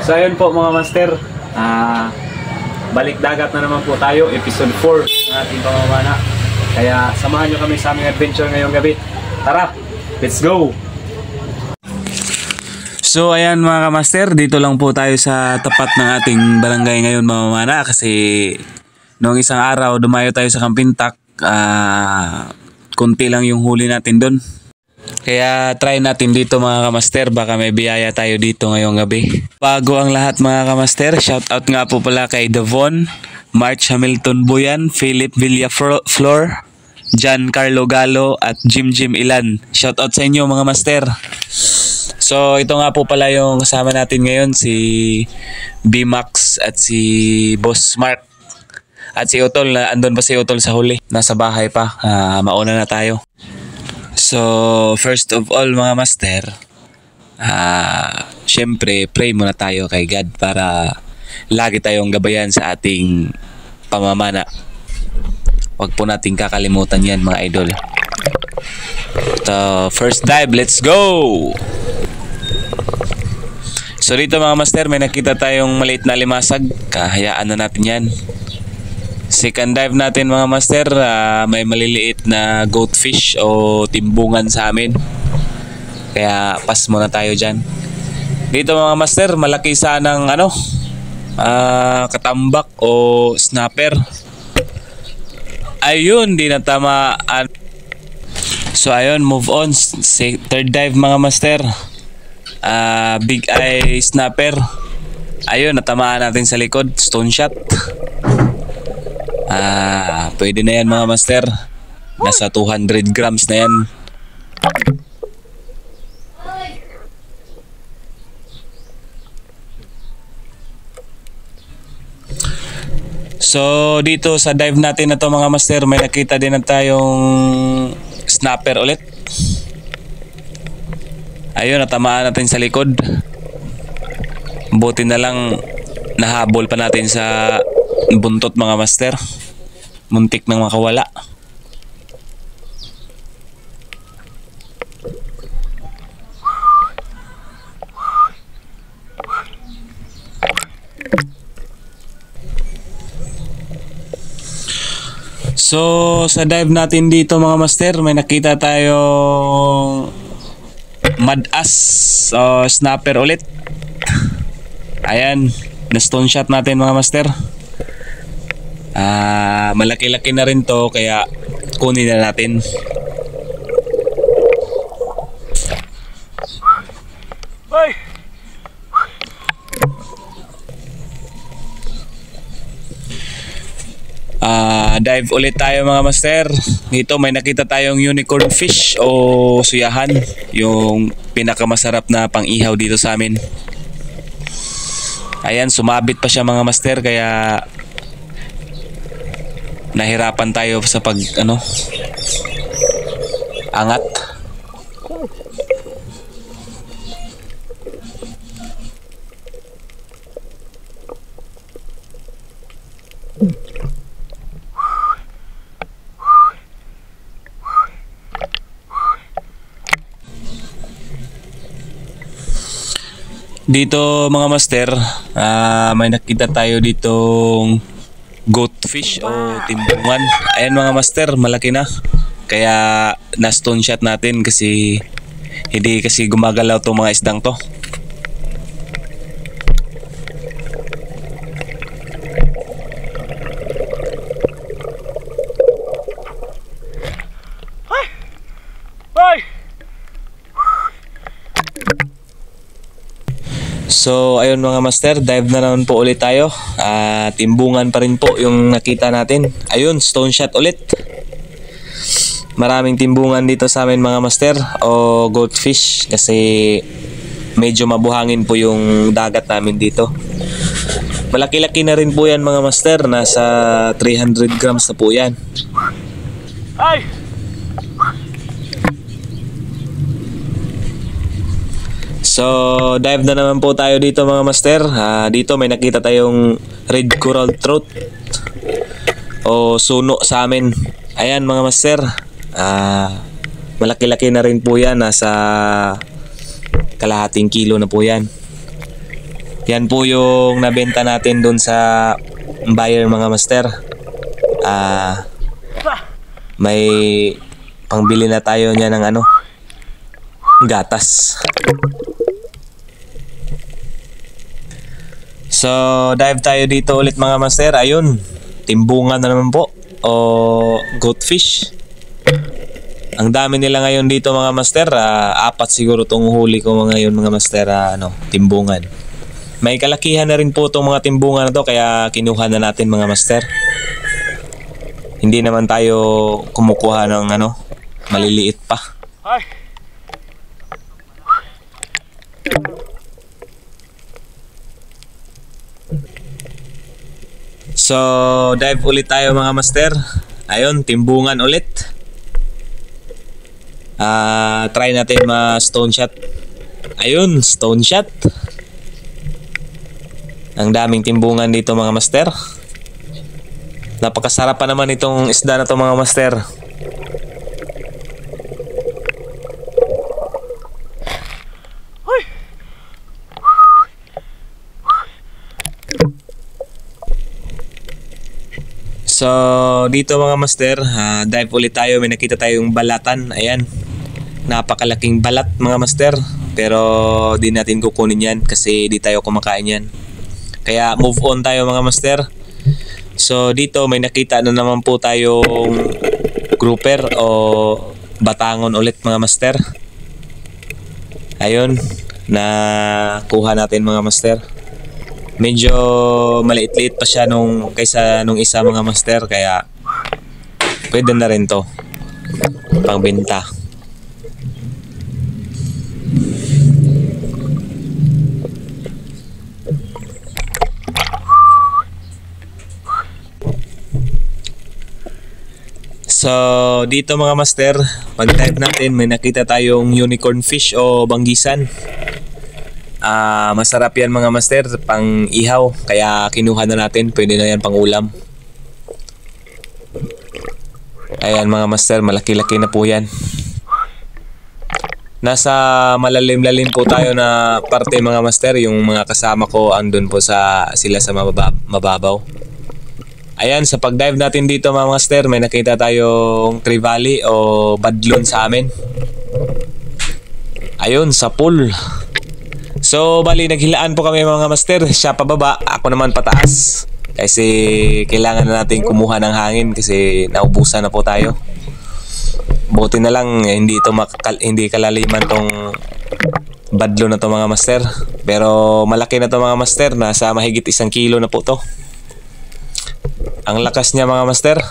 So ayun po mga master, balik dagat na naman po tayo, episode 4 ng ating pamamana. Kaya samahan nyo kami sa aming adventure ngayong gabi. Tara, let's go! So ayan mga kamaster, dito lang po tayo sa tapat ng ating barangay ngayon mamamana. Kasi noong isang araw dumayo tayo sa Kampintak, kunti lang yung huli natin doon. Kaya try natin dito mga kamaster, baka may biyaya tayo dito ngayong gabi. Bago ang lahat mga kamaster, shoutout nga po pala kay Devon, March Hamilton Buyan, Philip Villaflor, John Carlo Galo at Jim Ilan. Shoutout sa inyo mga master. So ito nga po pala yung kasama natin ngayon, si B-Max at si Boss Mark. At si Utol, andun pa si Utol sa huli, nasa bahay pa, mauna na tayo. So, first of all mga master, syempre pray muna tayo kay God para lagi tayong gabayan sa ating pamamana. Huwag po nating kakalimutan yan mga idol. So, first dive, let's go! So dito mga master, may nakita tayong maliit na limasag, kahayaan na natin yan. Second dive natin mga master, may maliliit na goatfish o timbungan sa amin. Kaya pass muna tayo dyan. Dito mga master, malaki sanang katambak o snapper. Ayun, di natamaan. So ayun, move on. Third dive mga master, big eye snapper. Ayun, natamaan natin sa likod, stone shot. Pwede na yan mga master. Nasa 200 grams na yan. So dito sa dive natin na to mga master, may nakita din na tayong snapper ulit. Ayun, natamaan natin sa likod. Buti na lang nahabol pa natin sa buntot mga master. Muntik nang makawala. So sa dive natin dito mga master, may nakita tayong madass snapper ulit. Ayan, na stone shot natin mga master. Malaki-laki na rin to, kaya kunin na natin. Bye. Dive ulit tayo mga master. Dito may nakita tayong unicorn fish o suyahan, yung pinakamasarap na pang-ihaw dito sa amin. Ayan, sumabit pa siya mga master, kaya nahirapan tayo sa angat. Dito mga master, may nakita tayo ditong goatfish o timbungan. Ayan mga master, malaki na. Kaya na stone shot natin kasi hindi kasi gumagalaw tong mga isdang to. So ayun mga master, dive na naman po ulit tayo. Timbungan pa rin po yung nakita natin. Ayun, stone shot ulit. Maraming timbungan dito sa amin mga master o goatfish kasi medyo mabuhangin po yung dagat namin dito. Malaki-laki na rin po yan mga master, nasa 300 grams na po yan. Ay! So dive na naman po tayo dito mga master. Dito may nakita tayong red coral trout o suno sa amin. Ayan mga master, malaki-laki na rin po yan, nasa kalahating kilo na po yan. Yan po yung nabenta natin dun sa buyer mga master. May pangbili na tayo niya ng ano, gatas. So dive tayo dito ulit mga master. Ayun, timbungan na naman po o goatfish. Ang dami nila ngayon dito mga master. Apat siguro tong huli ko ngayon mga master, timbungan. May kalakihan na rin po itong mga timbungan na to, kaya kinuha na natin mga master. Hindi naman tayo kumukuha ng maliliit pa. So dive ulit tayo mga master. Ayun, timbungan ulit. Try natin stone shot. Ayun, stone shot. Ang daming timbungan dito mga master. Napakasarap pa naman itong isda na to mga master. So dito mga master, dive ulit tayo. May nakita tayong balatan. Ayan, napakalaking balat mga master. Pero di natin kukunin yan kasi di tayo kumakain yan. Kaya move on tayo mga master. So dito may nakita na naman po tayong grouper o batangon ulit mga master. Ayun, nakuha natin mga master. Medyo maliit-liit pa siya kaysa nung isa mga master, kaya pwede na rin to pangbenta. So dito mga master, pag dive natin may nakita tayong unicorn fish o banggisan. Masarap yan mga master, pang ihaw, kaya kinuha na natin. Pwede na yan pang ulam. Ayan mga master, malaki-laki na po yan. Nasa malalim-lalim po tayo na parte mga master. Yung mga kasama ko andun po sila sa mababaw. Ayan, sa pag-dive natin dito mga master, may nakita tayong trevally o badlon sa amin. Ayun, sa pool. So bali naghilaan po kami mga master. Siya pababa, ako naman pataas. Kasi kailangan na natin kumuha ng hangin kasi naubusan na po tayo. Buti na lang hindi kalaliman tong badlon na to mga master. Pero malaki na to mga master, nasa mahigit 1 kilo na po to. Ang lakas niya mga master.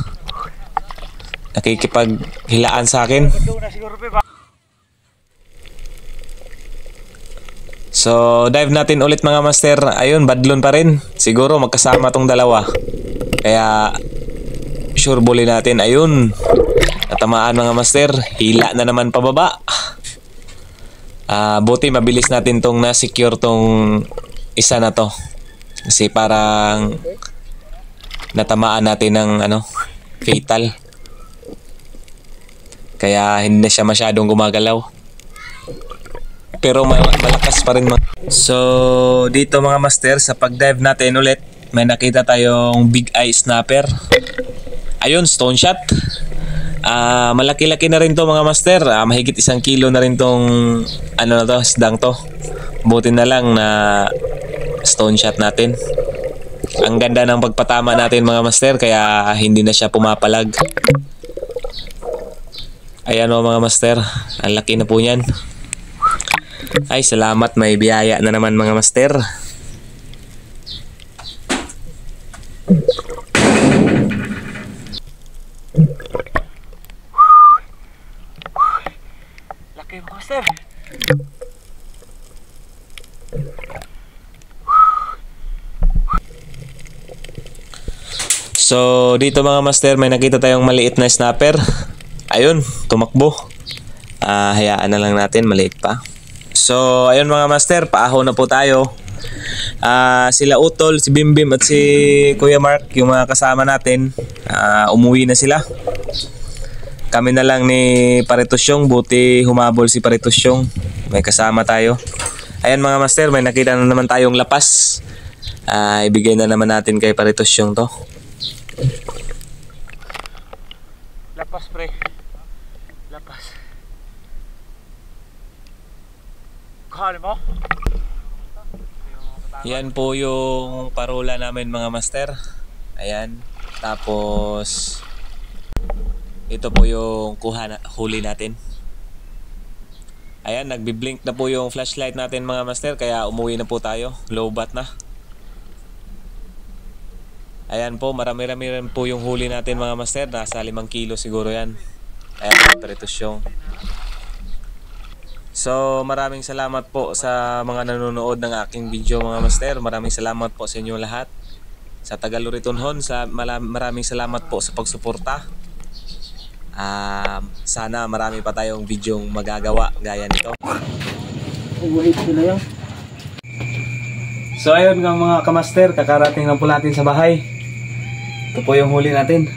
Nakikipaghilaan sa akin. So dive natin ulit mga master. Ayun, badlon pa rin. Siguro magkasama tong dalawa. Kaya sure bully natin. Ayun, natamaan mga master. Hila na naman pababa. Buti mabilis natin tong na-secure tong isa na to. Kasi parang natamaan natin ng fatal. Kaya hindi na siya masyadong gumagalaw. Pero malakas pa rin. So dito mga master, sa pag-dive natin ulit, may nakita tayong big eye snapper. Ayun, stone shot. Malaki-laki na rin to mga master. Mahigit 1 kilo na rin tong isdang to. Buti na lang na stone shot natin. Ang ganda ng pagpatama natin mga master, kaya hindi na siya pumapalag. Ayan o mga master, ang laki na po niyan. Ay salamat, may biyaya na naman mga master. Laki mga master. So dito mga master, may nakita tayong maliit na snapper. Ayun, tumakbo. Hayaan na lang natin, maliit pa. So ayun mga master, paaho na po tayo. Sila Utol, si Bimbim at si Kuya Mark, yung mga kasama natin, umuwi na sila. Kami na lang ni Paritosyong. Buti humabol si Paritosyong, may kasama tayo. Ayan mga master, may nakita na naman tayong lapas. Ibigay na naman natin kay Paritos yung to. Lapas pre. Lapas. Kahal mo? Yan po yung parola namin mga master. Ayan. Tapos ito po yung huli natin. Ayan, nagbi-blink na po yung flashlight natin mga master, kaya umuwi na po tayo. Low bat na. Ayan po, marami-rami rin po yung huli natin mga master. Nasa 5 kilo siguro yan. Ayan, Paritos yung. So, maraming salamat po sa mga nanonood ng aking video mga master. Maraming salamat po sa inyo lahat. Sa taga Luritonhon, maraming salamat po sa pagsuporta. Sana marami pa tayong videong magagawa gaya nito. So ayun nga mga kamaster, kakarating na po natin sa bahay. Ito po yung huli natin.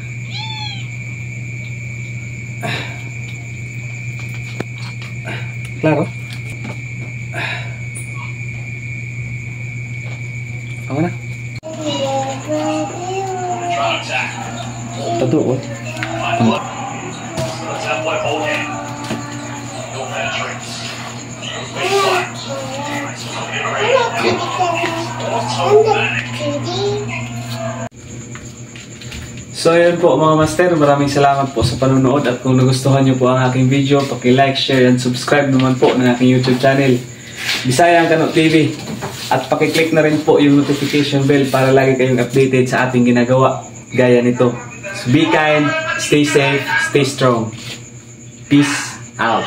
Klaro? Ako na. Totoo. So yun po mga master, maraming salamat po sa panonood, at kung nagustuhan nyo po ang aking video, paki-like, share, and subscribe naman po ng aking YouTube channel, Bisaya Ang Kanot TV, at paki-click na rin po yung notification bell para lagi kayong updated sa ating ginagawa gaya nito. So be kind, stay safe, stay strong. Peace out.